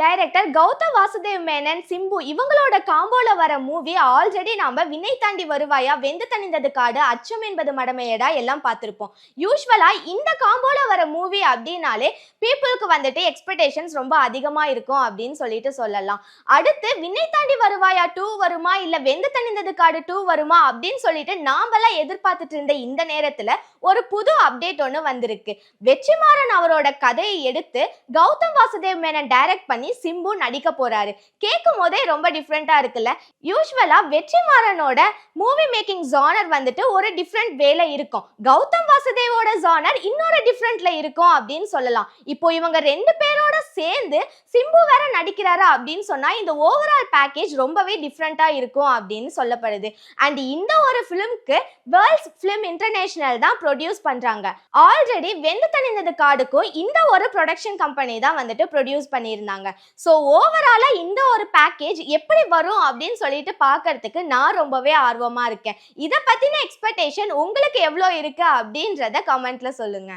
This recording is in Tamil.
டைரக்டர் கௌதம் வாசுதேவ் மேனன், சிம்பு இவங்களோட காம்போல வர மூவி ஆல்ரெடி நாம விண்ணை தாண்டி வருவாயா, வெந்து தணிந்தது காடு, அச்சம் என்பது மடமையடா எல்லாம் பார்த்திருப்போம். யூஸ்வலா இந்த காம்போல வர மூவி அப்படின்னாலே பீப்புளுக்கு வந்துட்டு எக்ஸ்பெக்டேஷன்ஸ் ரொம்ப அதிகமா இருக்கும் அப்படின்னு சொல்லிட்டு சொல்லலாம். அடுத்து விண்ணை தாண்டி வருவாயா 2 வருமா, இல்ல வெந்து தணிந்தது காடு 2 வருமா அப்படின்னு சொல்லிட்டு நாமெல்லாம் எதிர்பார்த்துட்டு இருந்த இந்த நேரத்துல ஒரு புது அப்டேட் ஒன்று வந்திருக்கு. வெற்றிமாறன் அவரோட கதையை எடுத்து கௌதம் வாசுதேவ் மேனன் டைரக்ட் பண்ணி சிம்பு நடிக்க போறாரு. கேட்கும் போதே ரொம்ப டிஃப்ரெண்டா இருக்குல்ல. யூஸ்வலா வெற்றிமாறனோட மூவி மேக்கிங் ஜானர் வந்துட்டு ஒரு டிஃப்ரெண்ட் வேல இருக்கும். கௌதம் வாசுதேவோட ஜானர் இன்னொரு டிஃப்ரெண்ட்ல இருக்கும் அப்படின்னு சொல்லலாம். இப்போ இவங்க 2 பேரோட சேர்ந்து சிம்பு வேற நடிக்கிறாரா அப்படின்னு சொன்னா இந்த ஓவரால் பேக்கேஜ் ரொம்பவே டிஃப்ரெண்டா இருக்கும் அப்படின்னு சொல்லப்படுது. அண்ட் இந்த ஒரு ஃபிலிம்க்கு வேர்ல்ட்ஸ் ஃபிலிம் இன்டர்நேஷனல் தான் ப்ரொடியூஸ் பண்றாங்க. ஆல்ரெடி வெந்து தணிந்தது காடுக்கும் இந்த ஒரு ப்ரொடக்ஷன் கம்பெனி தான் வந்துட்டு ப்ரொடியூஸ் பண்ணியிருந்தாங்க. ஸோ ஓவராலா இந்த ஒரு பேக்கேஜ் எப்படி வரும் அப்படின்னு சொல்லிட்டு பார்க்கறதுக்கு நான் ரொம்பவே ஆர்வமா இருக்கேன். இதை பத்தின எக்ஸ்பெக்டேஷன் உங்களுக்கு எவ்வளோ இருக்கு அப்படின்றத கமெண்ட்ல சொல்லுங்க.